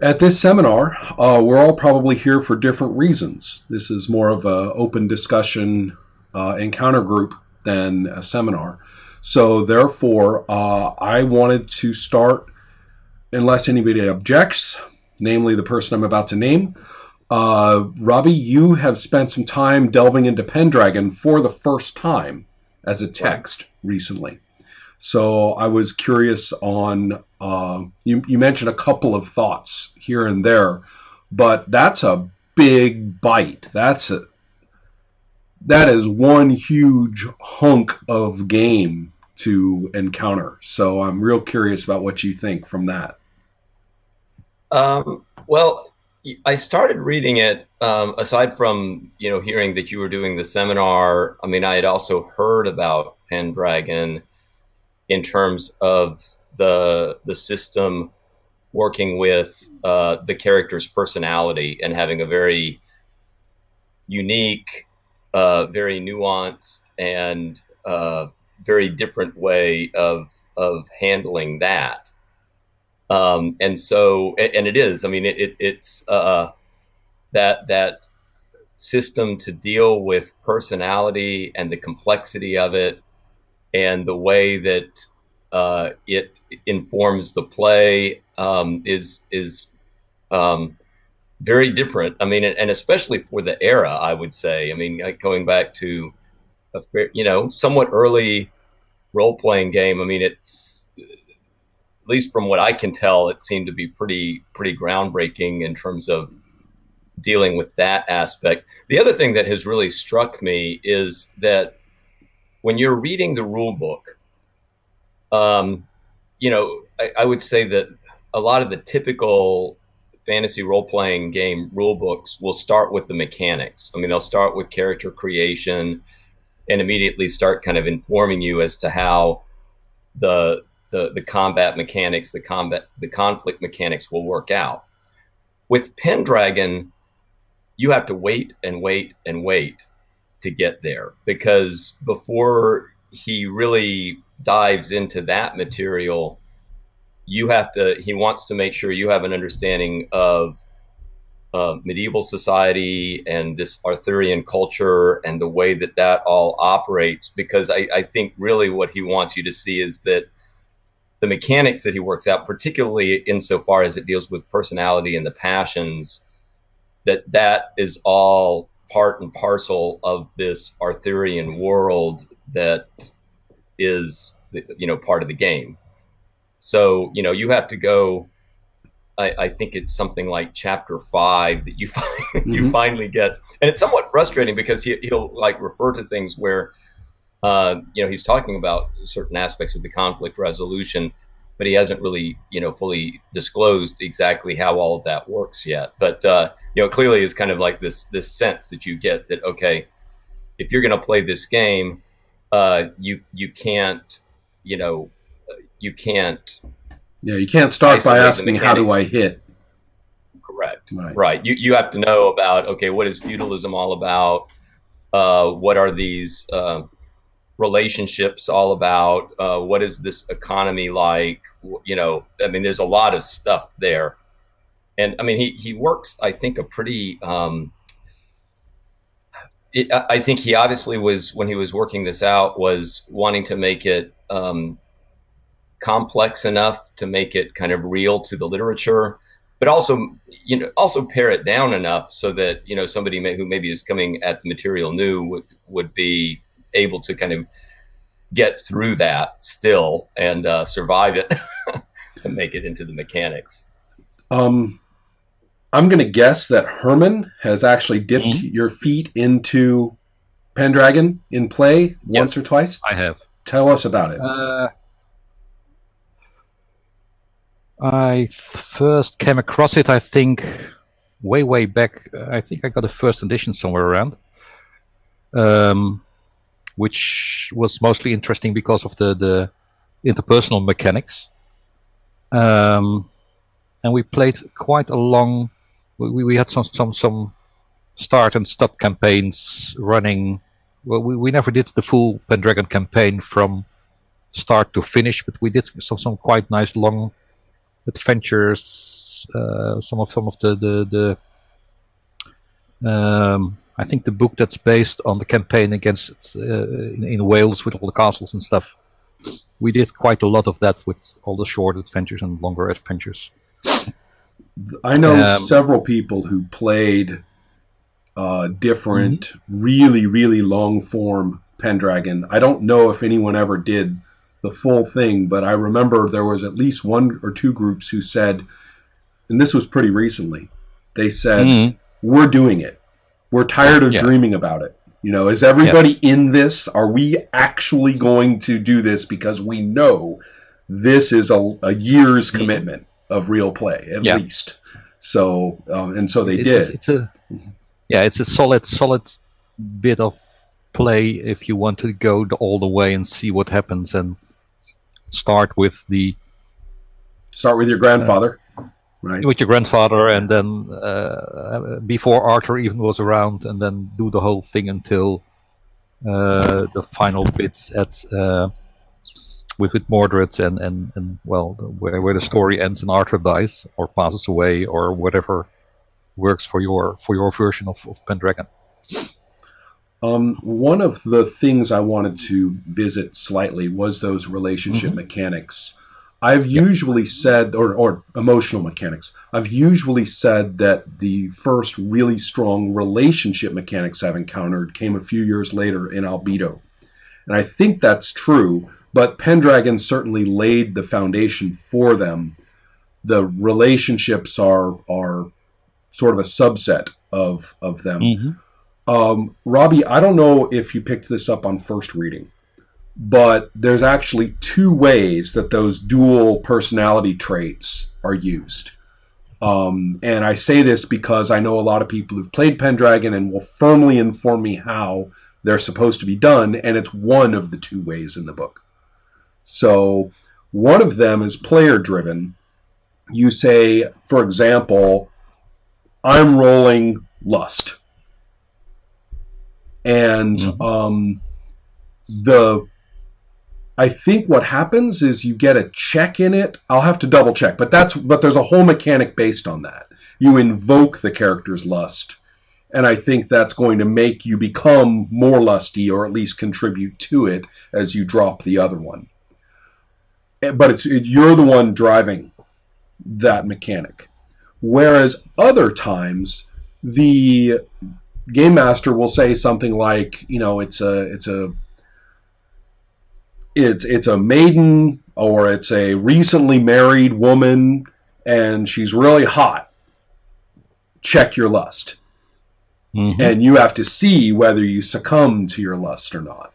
At this seminar, we're all probably here for different reasons. This is more of an open discussion encounter group than a seminar. So therefore, I wanted to start, unless anybody objects, namely the person I'm about to name. Robbie, you have spent some time delving into Pendragon for the first time as a text recently. So I was curious on, you mentioned a couple of thoughts here and there, but that's a big bite. That is one huge hunk of game to encounter. So I'm real curious about what you think from that. Well, I started reading it, aside from, hearing that you were doing the seminar. I mean, I had also heard about Pendragon in terms of the system working with the character's personality and having a very unique, very nuanced, and very different way of handling that. And so, and it is. I mean, it's that system to deal with personality and the complexity of it, and the way that it informs the play is very different. I mean, and especially for the era, I would say. I mean, like going back to somewhat early role playing game. I mean, it's, at least from what I can tell, it seemed to be pretty groundbreaking in terms of dealing with that aspect. The other thing that has really struck me is that when you're reading the rule book, I would say that a lot of the typical fantasy role-playing game rule books will start with the mechanics. I mean, they'll start with character creation and immediately start kind of informing you as to how the combat mechanics, the conflict mechanics will work out. With Pendragon, you have to wait and wait and wait to get there, because before he really dives into that material, he wants to make sure you have an understanding of medieval society and this Arthurian culture and the way that all operates. Because I think really what he wants you to see is that the mechanics that he works out, particularly insofar as it deals with personality and the passions, that is all part and parcel of this Arthurian world that is, part of the game. So, you have to go, I think it's something like chapter 5 that you you finally get. And it's somewhat frustrating because he'll like refer to things where, he's talking about certain aspects of the conflict resolution, but he hasn't really, fully disclosed exactly how all of that works yet. But, clearly is kind of like this sense that you get that, okay, if you're going to play this game, you can't, you can't. Yeah, you can't start by asking, how do I hit? Correct. Right. You have to know about, okay, what is feudalism all about? What are these relationships all about? What is this economy like? I mean, there's a lot of stuff there. And I mean, he works, I think, a pretty, I think he obviously was, when he was working this out, was wanting to make it complex enough to make it kind of real to the literature, but also, also pare it down enough so that, somebody who maybe is coming at the material new would be able to kind of get through that still and survive it to make it into the mechanics. I'm going to guess that Herman has actually dipped your feet into Pendragon in play once or twice. I have. Tell us about it. I first came across it, I think, way back. I think I got a first edition somewhere around, which was mostly interesting because of the interpersonal mechanics. And we played quite a long. We had some start and stop campaigns running. Well, we never did the full Pendragon campaign from start to finish, but we did some quite nice long adventures some of the I think the book that's based on the campaign against in Wales with all the castles and stuff. We did quite a lot of that with all the short adventures and longer adventures. I know several people who played different, really, really long form Pendragon. I don't know if anyone ever did the full thing, but I remember there was at least one or two groups who said, and this was pretty recently, they said, we're doing it. We're tired of dreaming about it. Is everybody in this? Are we actually going to do this? Because we know this is a year's commitment of real play, at least. So, and so they did. It's a solid bit of play if you want to go all the way and see what happens, and start with your grandfather. Right. With your grandfather, and then before Arthur even was around, and then do the whole thing until the final bits with Mordred and where the story ends and Arthur dies or passes away or whatever works for your version of Pendragon. One of the things I wanted to visit slightly was those relationship mechanics. I've usually said, or emotional mechanics, I've usually said that the first really strong relationship mechanics I've encountered came a few years later in Albedo. And I think that's true, but Pendragon certainly laid the foundation for them. The relationships are sort of a subset of them. Robbie, I don't know if you picked this up on first reading, but there's actually two ways that those dual personality traits are used. And I say this because I know a lot of people who've played Pendragon and will firmly inform me how they're supposed to be done, and it's one of the two ways in the book. So one of them is player-driven. You say, for example, I'm rolling lust. And I think what happens is you get a check in it. I'll have to double check, but there's a whole mechanic based on that. You invoke the character's lust, and I think that's going to make you become more lusty, or at least contribute to it as you drop the other one. But you're the one driving that mechanic. Whereas other times, the game master will say something like, it's a maiden, or it's a recently married woman and she's really hot. Check your lust. And you have to see whether you succumb to your lust or not.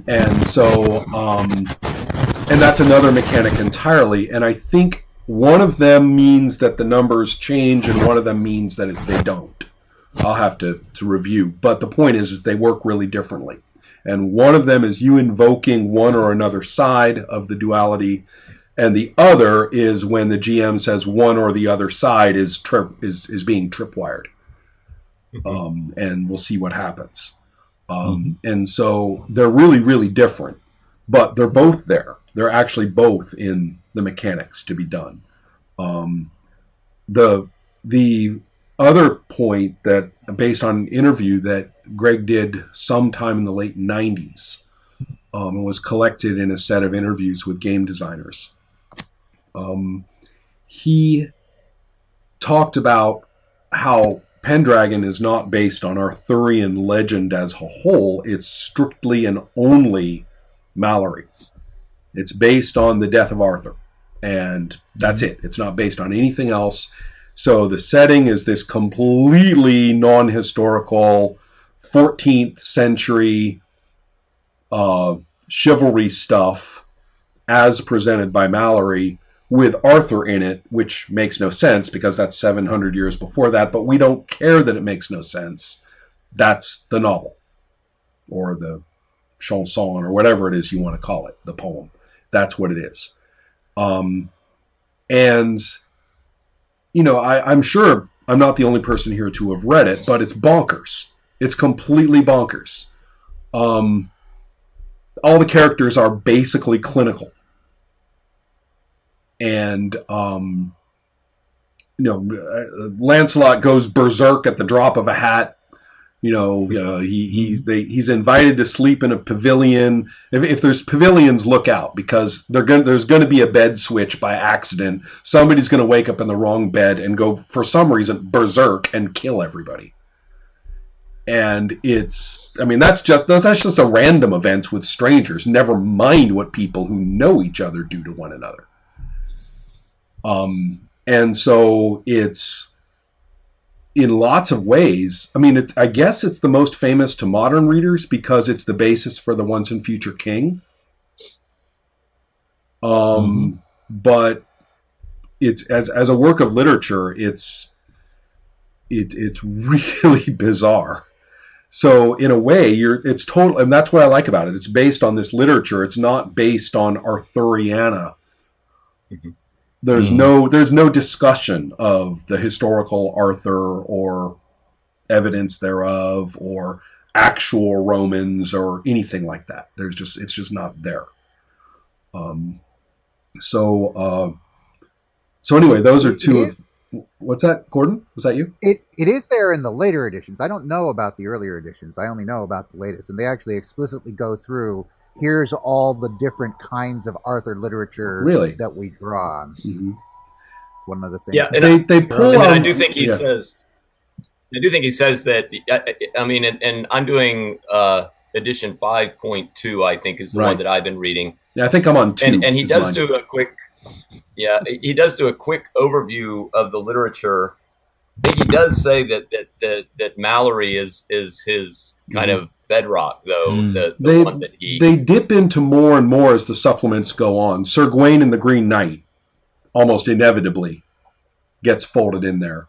And so, and that's another mechanic entirely. And I think one of them means that the numbers change, and one of them means that they don't. I'll have to review. But the point is they work really differently. And one of them is you invoking one or another side of the duality, and the other is when the GM says one or the other side is being tripwired. And we'll see what happens. And so they're really, really different, but they're both there. They're actually both in the mechanics to be done. The other point that, based on an interview that Greg did sometime in the late 90s, was collected in a set of interviews with game designers. He talked about how Pendragon is not based on Arthurian legend as a whole. It's strictly and only Mallory. It's based on the death of Arthur, and that's it. It's not based on anything else. So the setting is this completely non-historical 14th century chivalry stuff as presented by Mallory, with Arthur in it, which makes no sense because that's 700 years before that, but we don't care that it makes no sense. That's the novel, or the chanson, or whatever it is you want to call it, the poem. That's what it is. And, I'm sure I'm not the only person here to have read it, but it's bonkers. It's completely bonkers. All the characters are basically clinical. And Lancelot goes berserk at the drop of a hat. He's invited to sleep in a pavilion. If there's pavilions, look out, because there's going to be a bed switch by accident. Somebody's going to wake up in the wrong bed and go, for some reason, berserk and kill everybody. And that's just a random events with strangers. Never mind what people who know each other do to one another. And so it's, in lots of ways, I guess it's the most famous to modern readers because it's the basis for the Once and Future King. But it's as a work of literature, it's really bizarre. So in a way, it's total, and that's what I like about it. It's based on this literature. It's not based on Arthuriana. Mm-hmm. There's no discussion of the historical Arthur or evidence thereof or actual Romans or anything like that. It's just not there. So anyway, those are two of. What's that, Gordon? Was that you? It is there in the later editions. I don't know about the earlier editions. I only know about the latest, and they actually explicitly go through. Here's all the different kinds of Arthur literature that we draw on. Mm-hmm. One of the things. Yeah, and they pull. And I do think he says. I do think he says that. And I'm doing edition 5.2. I think is the one that I've been reading. Yeah, I think I'm on 2. And he does do a quick. Yeah, he does do a quick overview of the literature. I think he does say that Mallory is his kind of bedrock, though. The one that they dip into more and more as the supplements go on. Sir Gawain and the Green Knight almost inevitably gets folded in there,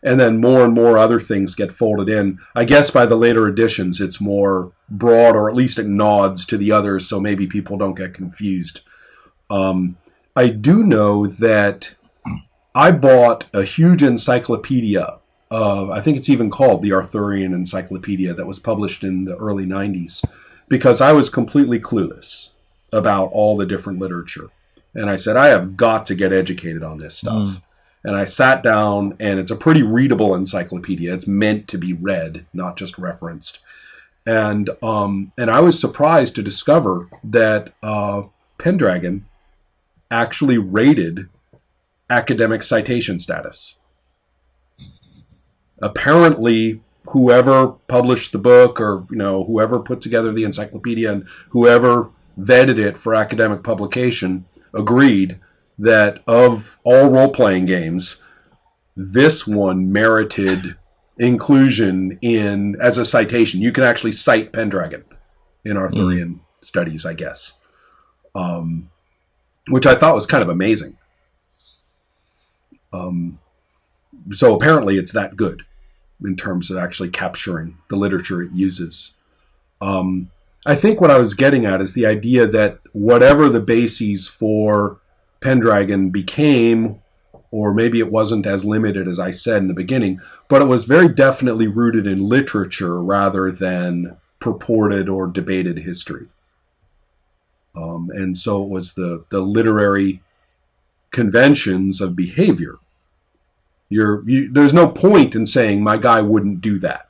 and then more and more other things get folded in. I guess by the later editions, it's more broad, or at least it nods to the others, so maybe people don't get confused. I do know that I bought a huge encyclopedia of, I think it's even called the Arthurian Encyclopedia, that was published in the early 90s, because I was completely clueless about all the different literature. And I said, I have got to get educated on this stuff. And I sat down, and it's a pretty readable encyclopedia. It's meant to be read, not just referenced. And I was surprised to discover that Pendragon actually rated academic citation status. Apparently, whoever published the book, or whoever put together the encyclopedia and whoever vetted it for academic publication, agreed that of all role-playing games, this one merited inclusion in as a citation. You can actually cite Pendragon in Arthurian studies, I guess. Which I thought was kind of amazing. So apparently it's that good in terms of actually capturing the literature it uses. I think what I was getting at is the idea that whatever the bases for Pendragon became, or maybe it wasn't as limited as I said in the beginning, but it was very definitely rooted in literature rather than purported or debated history. And so it was the literary conventions of behavior. There's no point in saying my guy wouldn't do that.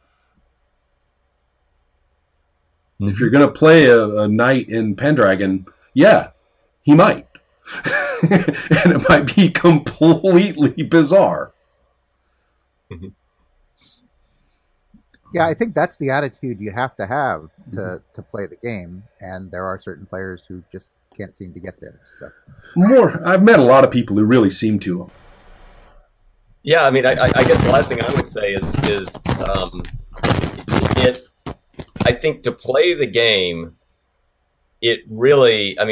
Mm-hmm. If you're going to play a knight in Pendragon, yeah, he might. And it might be completely bizarre. Mm-hmm. Yeah, I think that's the attitude you have to have to play the game, and there are certain players who just can't seem to get there. So. I've met a lot of people who really seem to. Yeah, I guess the last thing I would say is I think to play the game, it really, I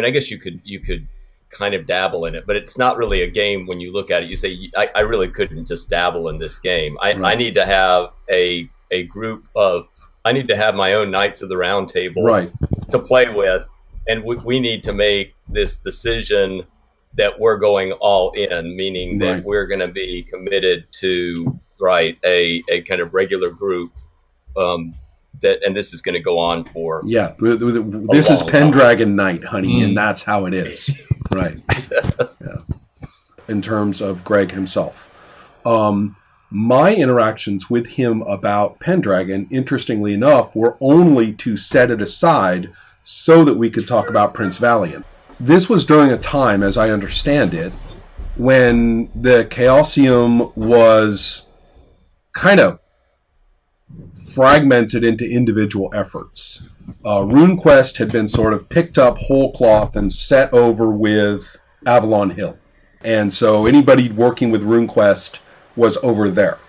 guess you could kind of dabble in it, but it's not really a game. When you look at it, you say, I really couldn't just dabble in this game. I need to have a group of, I need to have my own Knights of the Round Table to play with, and we need to make this decision that we're going all in, meaning that we're going to be committed to a kind of regular group, and this is going to go on for this is Pendragon Night, honey, and that's how it is. Right. Yeah. in terms of Greg himself. My interactions with him about Pendragon, interestingly enough, were only to set it aside so that we could talk about Prince Valiant. This was during a time, as I understand it, when the Chaosium was kind of fragmented into individual efforts. RuneQuest had been sort of picked up whole cloth and set over with Avalon Hill. And so anybody working with RuneQuest was over there.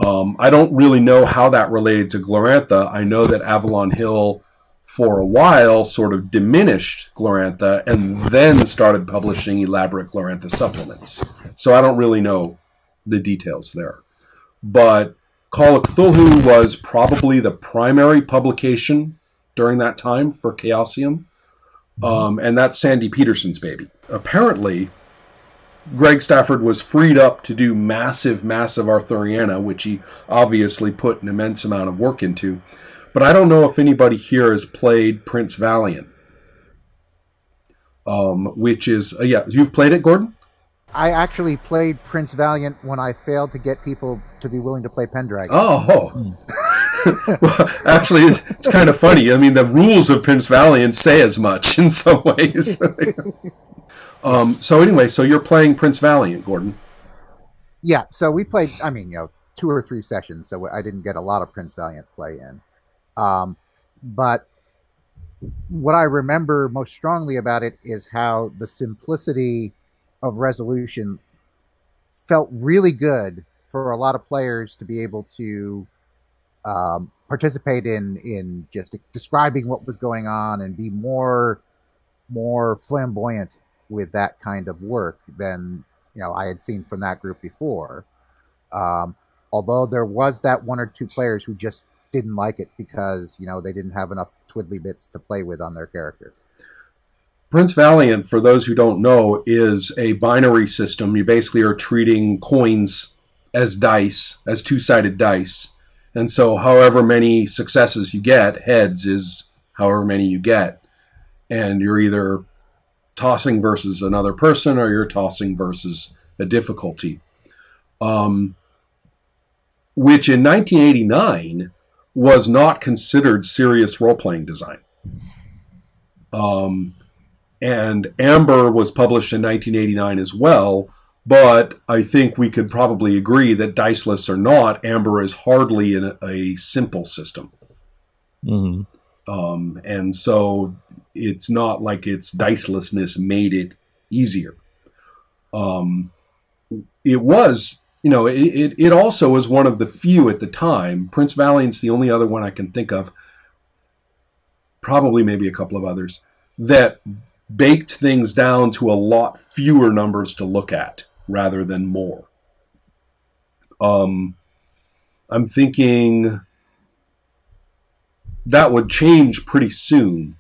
I don't really know how that related to Glorantha. I know that Avalon Hill, for a while, sort of diminished Glorantha and then started publishing elaborate Glorantha supplements. So I don't really know the details there. But Call of Cthulhu was probably the primary publication during that time for Chaosium. And that's Sandy Peterson's baby. Apparently, Greg Stafford was freed up to do massive Arthuriana, which he obviously put an immense amount of work into. But I don't know if anybody here has played Prince Valiant. Which is, you've played it, Gordon? I actually played Prince Valiant when I failed to get people to be willing to play Pendragon. Oh. Well, actually, it's kind of funny. I mean, the rules of Prince Valiant say as much in some ways. So anyway, so you're playing Prince Valiant, Gordon. Yeah, so we played, 2 or 3 sessions, so I didn't get a lot of Prince Valiant play in. But what I remember most strongly about it is how the simplicity of resolution felt really good for a lot of players to be able to participate in just describing what was going on and be more flamboyant with that kind of work than I had seen from that group before. Although there was that 1 or 2 players who just didn't like it because they didn't have enough twiddly bits to play with on their character. Prince Valiant, for those who don't know, is a binary system. You basically are treating coins as dice, as 2-sided dice. And so however many successes you get, heads is however many you get. And you're either tossing versus another person or you're tossing versus a difficulty. Which in 1989 was not considered serious role-playing design. And Amber was published in 1989 as well, but I think we could probably agree that diceless or not, Amber is hardly a simple system. Mm-hmm. And so it's not like its dicelessness made it easier. It was, it also was one of the few at the time. Prince Valiant's the only other one I can think of, probably maybe a couple of others, that baked things down to a lot fewer numbers to look at rather than more. I'm thinking that would change pretty soon.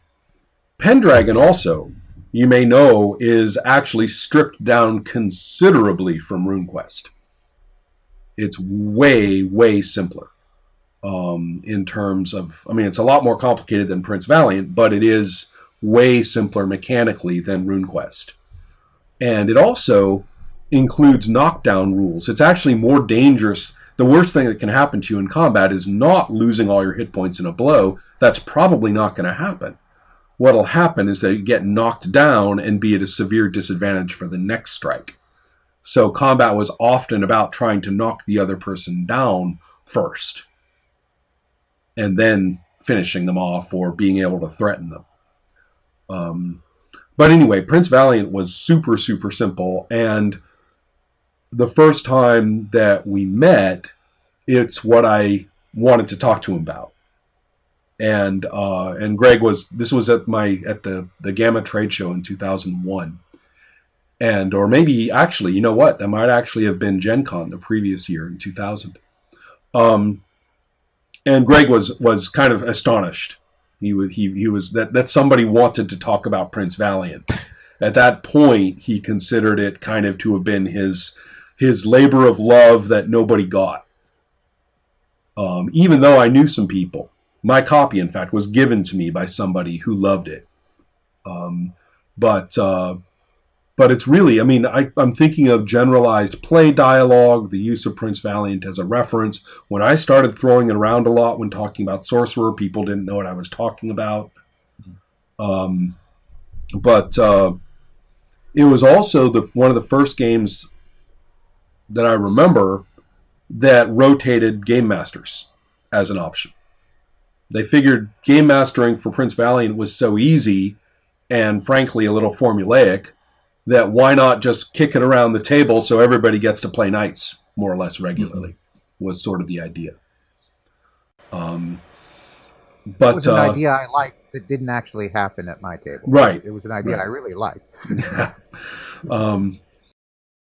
Pendragon also, you may know, is actually stripped down considerably from RuneQuest. It's way simpler in terms of, it's a lot more complicated than Prince Valiant, but it is way simpler mechanically than RuneQuest. And it also includes knockdown rules. It's actually more dangerous. The worst thing that can happen to you in combat is not losing all your hit points in a blow. That's probably not going to happen. What'll happen is that you get knocked down and be at a severe disadvantage for the next strike. So combat was often about trying to knock the other person down first, and then finishing them off or being able to threaten them. But anyway, Prince Valiant was super simple, and the first time that we met, it's what I wanted to talk to him about. And Greg this was at the Gamma trade show in 2001. Or maybe actually, you know what? That might actually have been Gen Con the previous year in 2000. And Greg was kind of astonished. He was that somebody wanted to talk about Prince Valiant. At that point, he considered it kind of to have been his labor of love that nobody got. Even though I knew some people. My copy, in fact, was given to me by somebody who loved it. But But it's really, I mean, I'm thinking of generalized play dialogue, the use of Prince Valiant as a reference. When I started throwing it around a lot when talking about Sorcerer, people didn't know what I was talking about. But it was also one of the first games that I remember that rotated game masters as an option. They figured game mastering for Prince Valiant was so easy and frankly a little formulaic that why not just kick it around the table so everybody gets to play knights more or less regularly, was sort of the idea. But it was an idea I liked that didn't actually happen at my table. Right. It was an idea I really liked.